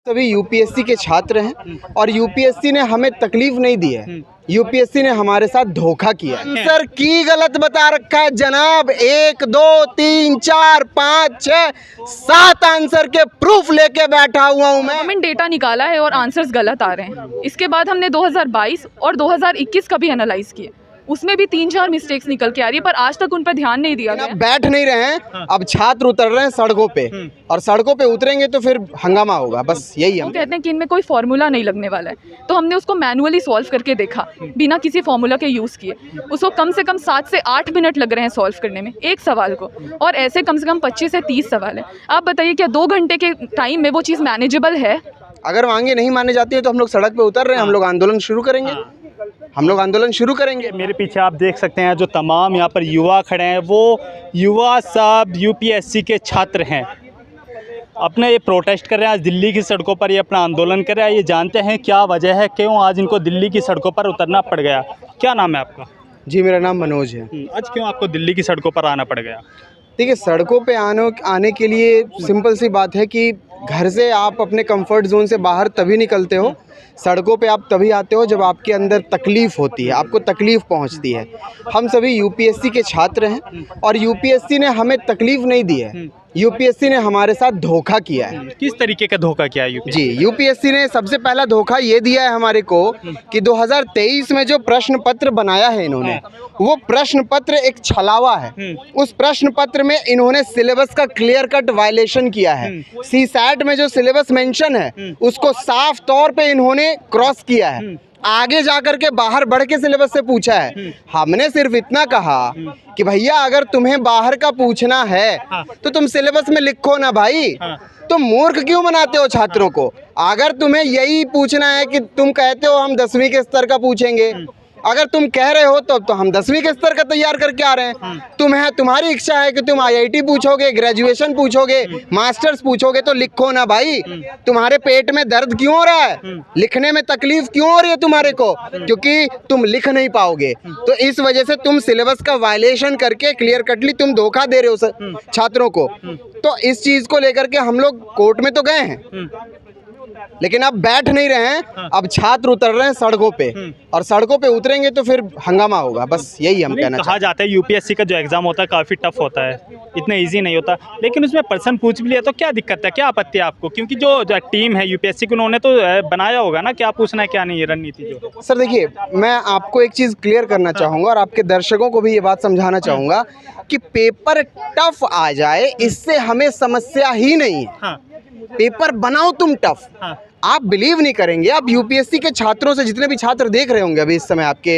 सभी यूपीएससी के छात्र हैं और यूपीएससी ने हमें तकलीफ नहीं दी है, यूपीएससी ने हमारे साथ धोखा किया है। आंसर की गलत बता रखा है जनाब। 1 2 3 4 5 6 7 आंसर के प्रूफ लेके बैठा हुआ हूँ मैं। गवर्नमेंट डेटा निकाला है और आंसर्स गलत आ रहे हैं। इसके बाद हमने 2022 और 2021 का भी एनालाइज किया, उसमें भी 3-4 मिस्टेक्स निकल के आ रही है, पर आज तक उन पर ध्यान नहीं दिया गया। बैठ नहीं रहे हैं, अब छात्र उतर रहे हैं सड़कों पे और सड़कों पे उतरेंगे तो फिर हंगामा होगा, बस यही हम कहते हैं कि इनमें कोई फार्मूला नहीं लगने वाला है, तो हमने उसको मैनुअली सॉल्व करके देखा बिना किसी फार्मूला के यूज़ किए। उसको कम से कम 7 से 8 मिनट लग रहे हैं सॉल्व करने में एक सवाल को, और ऐसे कम से कम 25 से 30 सवाल है। आप बताइए क्या 2 घंटे के टाइम में वो चीज़ मैनेजेबल है? अगर मांगे नहीं माने जाती है तो हम लोग सड़क पे उतर रहे हैं, हम लोग आंदोलन शुरू करेंगे, हम लोग आंदोलन शुरू करेंगे। मेरे पीछे आप देख सकते हैं जो तमाम यहाँ पर युवा खड़े हैं, वो युवा सब यूपीएससी के छात्र हैं। अपने ये प्रोटेस्ट कर रहे हैं आज दिल्ली की सड़कों पर, ये अपना आंदोलन कर रहे हैं। ये जानते हैं क्या वजह है, क्यों आज इनको दिल्ली की सड़कों पर उतरना पड़ गया। क्या नाम है आपका? जी मेरा नाम मनोज है। आज क्यों आपको दिल्ली की सड़कों पर आना पड़ गया? देखिए, सड़कों पे आने के लिए सिंपल सी बात है कि घर से आप अपने कंफर्ट जोन से बाहर तभी निकलते हो, सड़कों पे आप तभी आते हो जब आपके अंदर तकलीफ़ होती है, आपको तकलीफ़ पहुंचती है। हम सभी यूपीएससी के छात्र हैं और यूपीएससी ने हमें तकलीफ़ नहीं दी है, यूपीएससी ने हमारे साथ धोखा किया है। किस तरीके का धोखा किया है यूपीएससी? जी, यूपीएससी ने सबसे पहला धोखा ये दिया है हमारे को कि 2023 में जो प्रश्न पत्र बनाया है इन्होंने, वो प्रश्न पत्र एक छलावा है। उस प्रश्न पत्र में इन्होंने सिलेबस का क्लियर कट वायलेशन किया है। सीसैट में जो सिलेबस मेंशन है उसको साफ तौर पे इन्होंने क्रॉस किया है, आगे जाकर के बाहर बढ़ के सिलेबस से पूछा है। हमने सिर्फ इतना कहा कि भैया अगर तुम्हें बाहर का पूछना है तो तुम सिलेबस में लिखो ना भाई, तुम मूर्ख क्यों बनाते हो छात्रों को? अगर तुम्हें यही पूछना है कि तुम कहते हो हम 10वीं के स्तर का पूछेंगे, अगर तुम कह रहे हो तो हम 10वीं के स्तर का तैयार करके आ रहे हैं। तुम्हारी इच्छा है कि तुम आईआईटी पूछोगे, ग्रेजुएशन पूछोगे, मास्टर्स पूछोगे, तो लिखो ना भाई। तुम्हारे पेट में दर्द क्यों हो रहा है, लिखने में तकलीफ क्यों हो रही है तुम्हारे को? क्योंकि तुम लिख नहीं पाओगे, तो इस वजह से तुम सिलेबस का वायलेशन करके क्लियर कटली तुम धोखा दे रहे हो छात्रों को। तो इस चीज को लेकर के हम लोग कोर्ट में तो गए हैं, लेकिन अब बैठ नहीं रहे हैं, अब छात्र उतर रहे हैं सड़कों पे और सड़कों पे उतरेंगे तो फिर हंगामा होगा, बस यही हम कहना कहा जाता है यूपीएससी का जो एग्जाम होता है काफ़ी टफ होता है, इतना इजी नहीं होता, लेकिन उसमें पर्सन पूछ भी लिया तो क्या दिक्कत है, क्या आपत्ति है आपको? क्योंकि जो टीम है यूपीएससी की उन्होंने तो बनाया होगा ना क्या पूछना है क्या नहीं, रणनीति जो। सर देखिए, मैं आपको एक चीज़ क्लियर करना चाहूँगा और आपके दर्शकों को भी ये बात समझाना चाहूँगा कि पेपर टफ आ जाए इससे हमें समस्या ही नहीं है। पेपर बनाओ तुम टफ। आप बिलीव नहीं करेंगे, आप यूपीएससी के छात्रों से, जितने भी छात्र देख रहे होंगे अभी इस समय आपके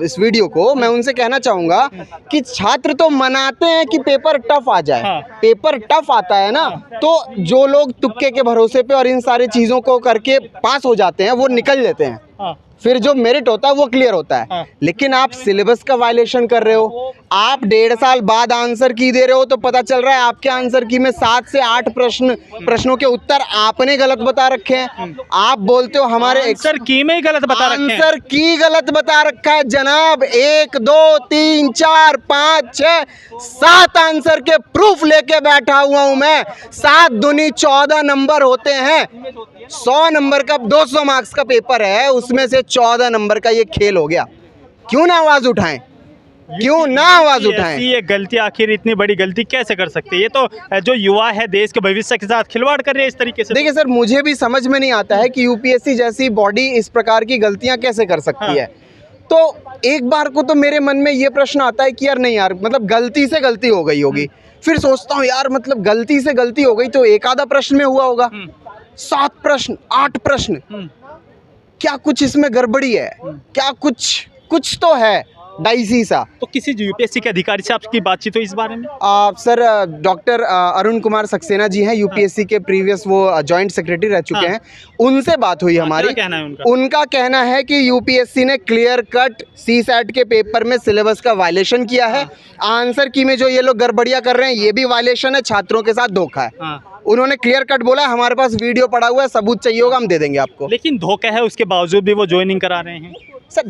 इस वीडियो को, मैं उनसे कहना चाहूँगा कि छात्र तो मनाते हैं कि पेपर टफ आ जाए। पेपर टफ आता है ना तो जो लोग तुक्के के भरोसे पे और इन सारी चीज़ों को करके पास हो जाते हैं वो निकल लेते हैं, फिर जो मेरिट होता है वो क्लियर होता है। लेकिन आप सिलेबस का वायलेशन कर रहे हो, आप 1.5 साल बाद आंसर की दे रहे हो, तो पता चल रहा है आपके आंसर की में 7 से 8 प्रश्नों के उत्तर आपने गलत बता रखे हैं। आप बोलते हो हमारे आंसर की में ही गलत बता रखे हैं। आंसर की गलत बता रखा है जनाब। 1 2 3 4 5 6 7 आंसर के प्रूफ लेके बैठा हुआ हूं मैं। 7 दूनी 14 नंबर होते हैं। 100 नंबर का 200 मार्क्स का पेपर है, उसमें से 14 नंबर का ये खेल हो गया। क्यों ना आवाज उठाएं, क्यों ना आवाज उठाएं? ये गलती, आखिर इतनी बड़ी गलती कैसे कर सकते हैं? ये तो जो युवा है देश के भविष्य के साथ खिलवाड़ कर रहे हैं इस तरीके से। देखिए सर, मुझे भी समझ में नहीं आता है कि यूपीएससी जैसी बॉडी इस प्रकार की गलतियां कैसे कर सकती है। तो एक बार को तो मेरे मन में ये प्रश्न आता है कि यार नहीं यार, मतलब गलती से गलती हो गई होगी। फिर सोचता हूँ यार, मतलब गलती से गलती हो गई तो एक आधा प्रश्न में हुआ होगा, 7 प्रश्न 8 प्रश्न, क्या कुछ इसमें गड़बड़ी है? क्या कुछ तो है डाइसी सा। तो किसी यूपीएससी के अधिकारी से आपकी बातचीत हुई इस बारे में? सर डॉक्टर अरुण कुमार सक्सेना जी हैं, यूपीएससी के प्रीवियस वो जॉइंट सेक्रेटरी रह चुके हैं, उनसे बात हुई हमारी। क्या कहना है उनका? उनका कहना है कि यूपीएससी ने क्लियर कट सीसैट के पेपर में सिलेबस का वायलेशन किया है। आंसर की में जो ये लोग गड़बड़ियां कर रहे हैं ये भी वायलेशन है, छात्रों के साथ धोखा है। उन्होंने क्लियर कट बोला, हमारे पास वीडियो पड़ा हुआ है, सबूत चाहिए होगा हम दे देंगे आपको। लेकिन धोखा है उसके बावजूद भी वो ज्वाइनिंग करा रहे हैं। सर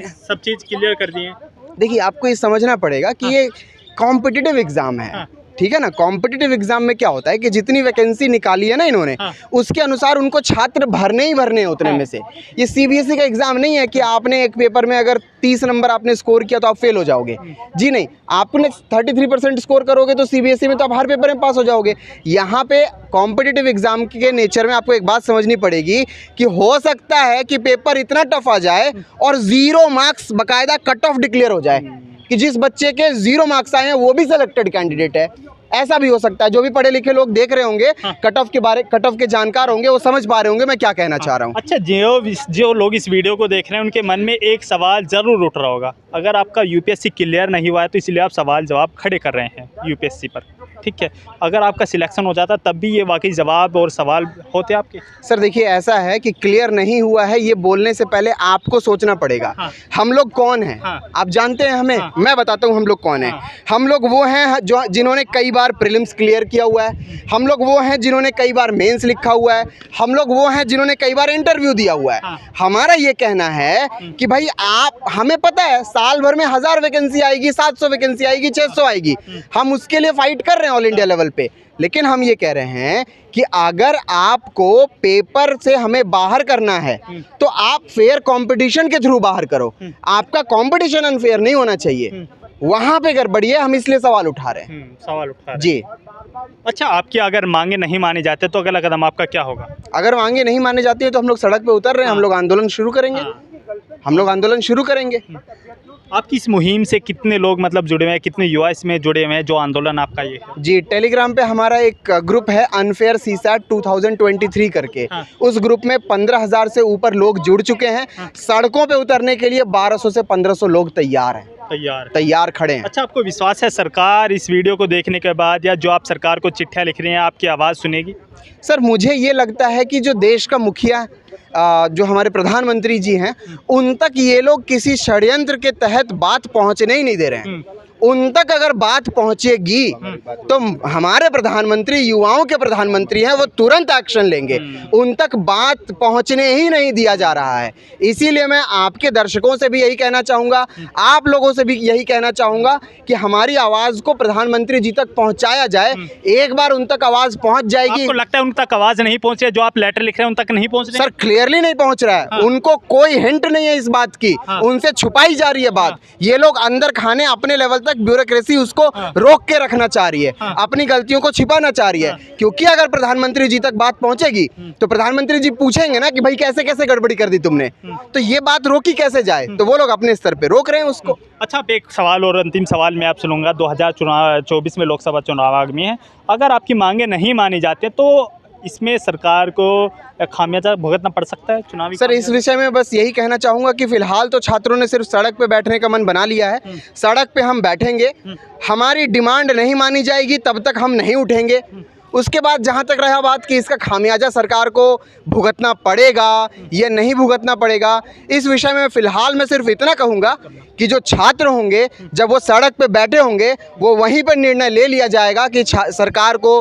सब चीज़ क्लियर कर दिए। देखिए, आपको ये समझना पड़ेगा कि ये कॉम्पिटिटिव एग्जाम है, ठीक है ना। कॉम्पिटिटिव एग्जाम में क्या होता है कि जितनी वैकेंसी निकाली है ना इन्होंने, उसके अनुसार उनको छात्र भरने ही भरने हैं उतने में से। ये सीबीएसई का एग्जाम नहीं है कि आपने एक पेपर में अगर 30 नंबर आपने स्कोर किया तो आप फेल हो जाओगे। जी नहीं, आपने 33% स्कोर करोगे तो सीबीएसई में तो आप हर पेपर में पास हो जाओगे। यहाँ पे कॉम्पिटिटिव एग्जाम के नेचर में आपको एक बात समझनी पड़ेगी कि हो सकता है कि पेपर इतना टफ आ जाए और 0 मार्क्स बकायदा कट ऑफ डिक्लेयर हो जाए कि जिस बच्चे के 0 मार्क्स आए हैं वो भी सिलेक्टेड कैंडिडेट है। ऐसा भी हो सकता है। जो भी पढ़े लिखे लोग देख रहे होंगे, कट ऑफ के जानकार होंगे, वो समझ पा रहे होंगे मैं क्या कहना चाह रहा हूँ। अच्छा, जो लोग इस वीडियो को देख रहे हैं उनके मन में एक सवाल ज़रूर उठ रहा होगा, अगर आपका यूपीएससी क्लियर नहीं हुआ है तो इसलिए आप सवाल जवाब खड़े कर रहे हैं यूपीएससी पर, ठीक है। अगर आपका सिलेक्शन हो जाता तब भी ये वाकई जवाब और सवाल होते आपके? सर देखिए, ऐसा है कि क्लियर नहीं हुआ है ये बोलने से पहले आपको सोचना पड़ेगा। हम लोग कौन हैं? आप जानते हैं हमें? मैं बताता हूँ हम लोग कौन हैं। हम लोग वो हैं जो जिन्होंने कई बार प्रीलिम्स क्लियर किया हुआ है। हम लोग वो हैं जिन्होंने कई बार मेंस लिखा हुआ है। हम लोग वो हैं जिन्होंने कई बार इंटरव्यू दिया हुआ है। हमारा ये कहना है कि भाई हमें पता है साल भर में 1000 वैकेंसी आएगी, 700 वैकेंसी आएगी, 600 आएगी, हम उसके लिए फाइट कर रहे हैं ऑल इंडिया लेवल पे। लेकिन हम ये कह रहे हैं कि अगर आपको पेपर से हमें बाहर करना है तो आप फेयर कंपटीशन के थ्रू बाहर करो। आपका कंपटीशन अनफेयर नहीं होना चाहिए। वहां पे गड़बड़ी है, हम इसलिए सवाल उठा रहे हैं। सवाल उठा रहे हैं जी। अच्छा, आपकी अगर मांगे नहीं माने जाते तो अगला कदम आपका क्या होगा? अगर मांगे नहीं माने जाती है तो हम लोग सड़क पे उतर रहे हैं। हम लोग आंदोलन शुरू करेंगे। हम लोग आंदोलन शुरू करेंगे। आपकी इस मुहिम से कितने लोग मतलब जुड़े हुए हैं, कितने युवा इसमें जुड़े हुए हैं जो आंदोलन आपका ये है? जी, टेलीग्राम पे हमारा एक ग्रुप है अनफेयर सीसैट 2023 करके। उस ग्रुप में 15,000 से ऊपर लोग जुड़ चुके हैं। सड़कों पे उतरने के लिए 1200 से 1500 लोग तैयार हैं। तैयार खड़े हैं। अच्छा, आपको विश्वास है सरकार इस वीडियो को देखने के बाद या जो आप सरकार को चिट्ठियाँ लिख रहे हैं आपकी आवाज़ सुनेगी? सर, मुझे ये लगता है कि जो देश का मुखिया जो हमारे प्रधानमंत्री जी हैं, उन तक ये लोग किसी षड्यंत्र के तहत बात पहुंचने ही नहीं दे रहे हैं। उन तक अगर बात पहुंचेगी तो हमारे प्रधानमंत्री युवाओं के प्रधानमंत्री हैं, वो तुरंत एक्शन लेंगे। उन तक बात पहुंचने ही नहीं दिया जा रहा है। इसीलिए मैं आपके दर्शकों से भी यही कहना चाहूँगा, आप लोगों से भी यही कहना चाहूँगा कि हमारी आवाज़ को प्रधानमंत्री जी तक पहुँचाया जाए। एक बार उन तक आवाज़ पहुँच जाएगी। आपको लगता है उन तक आवाज़ नहीं पहुँच रही? जो आप लेटर लिख रहे हैं उन तक नहीं पहुँच रही? सर, क्लियरली नहीं पहुँच रहा है। उनको कोई हिंट नहीं है इस बात की। उनसे छुपाई जा रही है बात। ये लोग अंदर खाने अपने लेवल तक ब्यूरोक्रेसी उसको रोक के रखना चाह रही है, अपनी गलतियों को छिपाना चाह रही है। क्योंकि अगर प्रधानमंत्री जी तक बात पहुंचेगी तो प्रधानमंत्री जी पूछेंगे ना कि भाई कैसे कैसे गड़बड़ी कर दी तुमने, तो ये बात रोकी कैसे जाए। तो वो लोग अपने स्तर पे रोक रहे हैं उसको। अच्छा, अब एक सवाल और अंतिम सवाल मैं आपसे लूँगा। 2024 में लोकसभा चुनाव आगामी है। अगर आपकी मांगे नहीं मानी जाती तो इसमें सरकार को खामियाजा भुगतना पड़ सकता है चुनावी? सर, इस विषय में बस यही कहना चाहूँगा कि फ़िलहाल तो छात्रों ने सिर्फ सड़क पे बैठने का मन बना लिया है। सड़क पे हम बैठेंगे, हमारी डिमांड नहीं मानी जाएगी तब तक हम नहीं उठेंगे। उसके बाद जहाँ तक रहा बात कि इसका खामियाजा सरकार को भुगतना पड़ेगा या नहीं भुगतना पड़ेगा, इस विषय में फ़िलहाल मैं सिर्फ इतना कहूँगा कि जो छात्र होंगे जब वो सड़क पे बैठे होंगे वो वहीं पर निर्णय ले लिया जाएगा कि सरकार को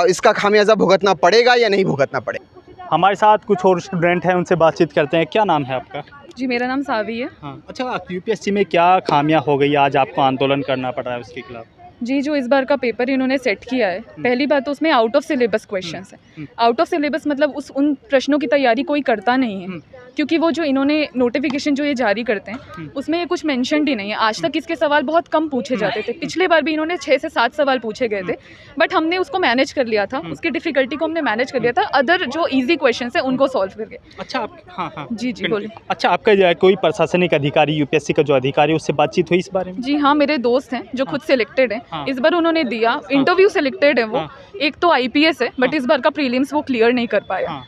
इसका खामियाजा भुगतना पड़ेगा या नहीं भुगतना पड़ेगा। हमारे साथ कुछ और स्टूडेंट हैं, उनसे बातचीत करते हैं। क्या नाम है आपका? जी, मेरा नाम सावी है। हाँ, अच्छा, यूपीएससी में क्या खामियां हो गई आज आपको आंदोलन करना पड़ रहा है उसके खिलाफ? जी, जो इस बार का पेपर इन्होंने सेट किया है, पहली बात तो उसमें आउट ऑफ सिलेबस क्वेश्चंस है। आउट ऑफ सिलेबस मतलब उन प्रश्नों की तैयारी कोई करता नहीं है, क्योंकि वो जो इन्होंने नोटिफिकेशन जो ये जारी करते हैं उसमें ये कुछ मेंशनड ही नहीं है। आज तक इसके सवाल बहुत कम पूछे जाते थे। पिछले बार भी इन्होंने 6 से 7 सवाल पूछे गए थे, बट हमने उसको मैनेज कर लिया था। उसकी डिफ़िकल्टी को हमने मैनेज कर लिया था, अदर जो ईजी क्वेश्चन है उनको सॉल्व करके। अच्छा, हाँ, जी बोलिए। अच्छा, आपका कोई प्रशासनिक अधिकारी, यूपीएससी का जो अधिकारी, उससे बातचीत हुई इस बारे में? जी हाँ, मेरे दोस्त हैं जो खुद सिलेक्टेड हैं। इस बार उन्होंने दिया, इंटरव्यू सिलेक्टेड है वो। एक तो आईपीएस है, बट इस बार का प्रीलिम्स वो क्लियर नहीं कर पाया।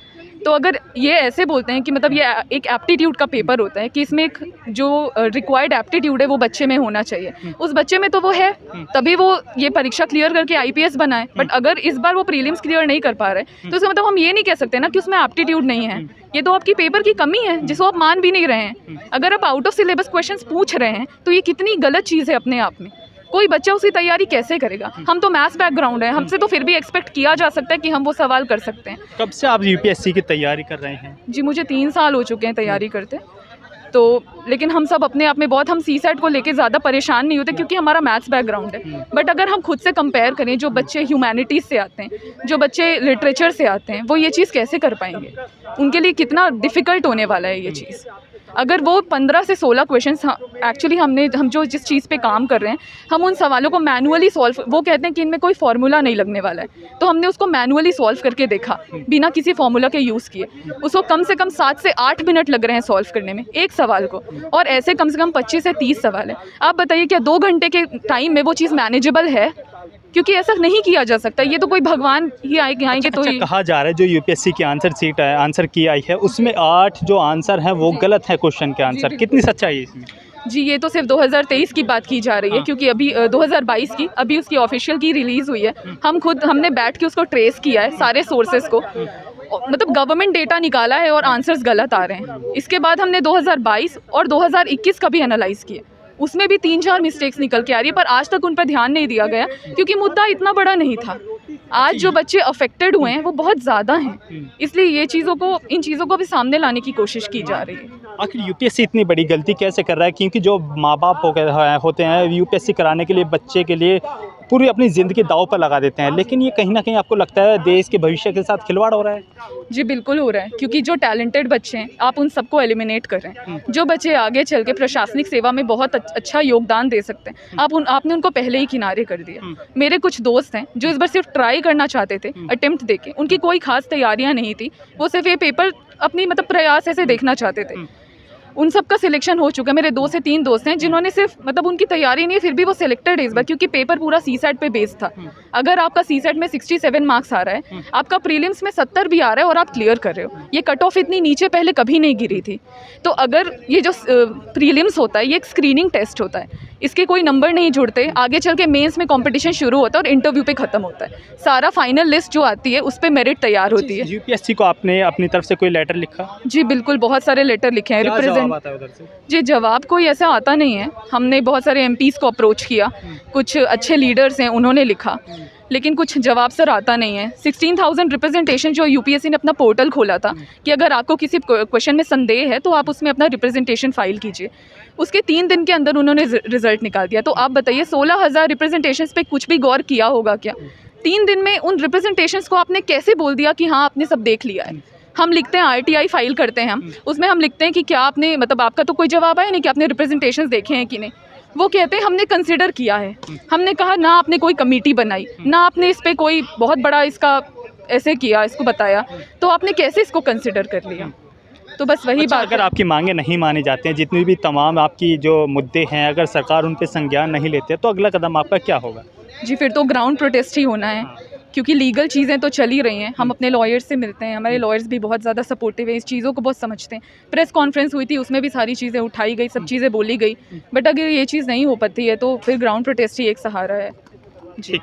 तो अगर ये ऐसे बोलते हैं कि मतलब ये एक एप्टीट्यूड का पेपर होता है कि इसमें एक जो रिक्वायर्ड एप्टीट्यूड है वो बच्चे में होना चाहिए, उस बच्चे में तो वो है, तभी वो ये परीक्षा क्लियर करके आईपीएस बनाए। बट अगर इस बार वो प्रीलिम्स क्लियर नहीं कर पा रहे तो इसका मतलब हम ये नहीं कह सकते ना कि उसमें एप्टीट्यूड नहीं है। ये तो आपकी पेपर की कमी है जिसको आप मान भी नहीं रहे हैं। अगर आप आउट ऑफ सिलेबस क्वेश्चंस पूछ रहे हैं तो ये कितनी गलत चीज़ है अपने आप में। कोई बच्चा उसकी तैयारी कैसे करेगा? हम तो मैथ्स बैकग्राउंड है, हमसे तो फिर भी एक्सपेक्ट किया जा सकता है कि हम वो सवाल कर सकते हैं। कब से आप यूपीएससी की तैयारी कर रहे हैं? जी, मुझे 3 साल हो चुके हैं तैयारी करते। तो लेकिन हम सब अपने आप में बहुत, हम सीसेट को लेके ज़्यादा परेशान नहीं होते क्योंकि हमारा मैथ्स बैकग्राउंड है। बट अगर हम खुद से कंपेयर करें, जो बच्चे ह्यूमैनिटीज़ से आते हैं, जो बच्चे लिटरेचर से आते हैं, वो ये चीज़ कैसे कर पाएंगे? उनके लिए कितना डिफ़िकल्ट होने वाला है ये चीज़। अगर वो 15 से 16 क्वेश्चंस एक्चुअली हम जो जिस चीज़ पे काम कर रहे हैं, हम उन सवालों को मैनुअली सॉल्व, वो कहते हैं कि इनमें कोई फार्मूला नहीं लगने वाला है, तो हमने उसको मैनुअली सॉल्व करके देखा बिना किसी फार्मूला के यूज़ किए। उसको कम से कम 7 से 8 मिनट लग रहे हैं सॉल्व करने में एक सवाल को, और ऐसे कम से कम 25 से 30 सवाल है। आप बताइए क्या 2 घंटे के टाइम में वो चीज़ मैनेजेबल है? क्योंकि ऐसा नहीं किया जा सकता, ये तो कोई भगवान ही आएंगे तो ही। कहा जा रहा है जो यूपीएससी की आंसर की आई है उसमें 8 जो आंसर हैं वो गलत है क्वेश्चन के आंसर, कितनी सच्चाई है इसमें? जी, ये तो सिर्फ 2023 की बात की जा रही है, क्योंकि अभी 2022 की अभी उसकी ऑफिशियल की रिलीज़ हुई है। हमने बैठ के उसको ट्रेस किया है सारे सोर्सेज को, मतलब गवर्नमेंट डेटा निकाला है और आंसर्स गलत आ रहे हैं। इसके बाद हमने 2022 और 2021 का भी एनालाइज़ किया, उसमें भी 3-4 मिस्टेक्स निकल के आ रही है, पर आज तक उन पर ध्यान नहीं दिया गया क्योंकि मुद्दा इतना बड़ा नहीं था। आज जो बच्चे अफेक्टेड हुए हैं वो बहुत ज़्यादा हैं, इसलिए इन चीज़ों को भी सामने लाने की कोशिश की जा रही है। आखिर यूपीएससी इतनी बड़ी गलती कैसे कर रहा है? क्योंकि जो माँ बाप होते हैं यूपीएससी कराने के लिए बच्चे के लिए पूरी अपनी ज़िंदगी दांव पर लगा देते हैं, लेकिन ये कहीं ना कहीं आपको लगता है देश के भविष्य के साथ खिलवाड़ हो रहा है? जी बिल्कुल हो रहा है, क्योंकि जो टैलेंटेड बच्चे हैं आप उन सबको एलिमिनेट कर रहे हैं। जो बच्चे आगे चल के प्रशासनिक सेवा में बहुत अच्छा योगदान दे सकते हैं, आपने उनको पहले ही किनारे कर दिया। मेरे कुछ दोस्त हैं जो इस बार सिर्फ ट्राई करना चाहते थे, अटेम्प्ट देके, उनकी कोई खास तैयारियां नहीं थी, वो सिर्फ ये पेपर अपनी मतलब प्रयास ऐसे देखना चाहते थे। उन सब का सिलेक्शन हो चुका है। मेरे 2 से 3 दोस्त हैं जिन्होंने सिर्फ मतलब उनकी तैयारी नहीं है, फिर भी वो सिलेक्टेड है इस बार, क्योंकि पेपर पूरा सीसेट पे बेस्ड था। अगर आपका सीसेट में 67 मार्क्स आ रहा है, आपका प्रीलिम्स में 70 भी आ रहा है और आप क्लियर कर रहे हो, ये कट ऑफ इतनी नीचे पहले कभी नहीं गिरी थी। तो अगर ये जो प्रीलिम्स होता है ये एक स्क्रीनिंग टेस्ट होता है, इसके कोई नंबर नहीं जुड़ते, आगे चल के मेंस में कंपटीशन शुरू होता है और इंटरव्यू पे ख़त्म होता है। सारा फाइनल लिस्ट जो आती है उस पर मेरिट तैयार होती है। यूपीएससी को आपने अपनी तरफ से कोई लेटर लिखा? जी बिल्कुल, बहुत सारे लेटर लिखे हैं। जी जवाब कोई ऐसा आता नहीं है। हमने बहुत सारे एमपीज़ को अप्रोच किया, कुछ अच्छे लीडर्स हैं उन्होंने लिखा, लेकिन कुछ जवाब सर आता नहीं है। 16,000 रिप्रेजेंटेशन जो यूपीएससी ने अपना पोर्टल खोला था कि अगर आपको किसी क्वेश्चन में संदेह है तो आप उसमें अपना रिप्रेजेंटेशन फाइल कीजिए, उसके 3 दिन के अंदर उन्होंने रिजल्ट निकाल दिया। तो आप बताइए 16,000 रिप्रेजेंटेशंस पे कुछ भी गौर किया होगा क्या? 3 दिन में उन रिप्रेजेंटेशंस को आपने कैसे बोल दिया कि हाँ आपने सब देख लिया है? हम लिखते हैं आरटीआई फाइल करते हैं, हम उसमें हम लिखते हैं कि क्या आपने मतलब आपका तो कोई जवाब आया नहीं कि आपने रिप्रेजेंटेशंस देखे हैं कि नहीं। वो कहते हैं हमने कंसिडर किया है। हमने कहा ना आपने कोई कमेटी बनाई, ना आपने इस पे कोई बहुत बड़ा इसका ऐसे किया, इसको बताया, तो आपने कैसे इसको कंसिडर कर लिया? तो बस वही बात। अगर आपकी मांगे नहीं मानी जाती हैं, जितनी भी तमाम आपकी जो मुद्दे हैं, अगर सरकार उन पे संज्ञान नहीं लेते तो अगला कदम आपका क्या होगा? जी फिर तो ग्राउंड प्रोटेस्ट ही होना है, क्योंकि लीगल चीज़ें तो चल ही रही हैं। हम अपने लॉयर्स से मिलते हैं, हमारे लॉयर्स भी बहुत ज़्यादा सपोर्टिव है, इस चीज़ों को बहुत समझते हैं। प्रेस कॉन्फ्रेंस हुई थी, उसमें भी सारी चीज़ें उठाई गई, सब चीज़ें बोली गई, बट अगर ये चीज़ नहीं हो पाती है तो फिर ग्राउंड प्रोटेस्ट ही एक सहारा है। जी।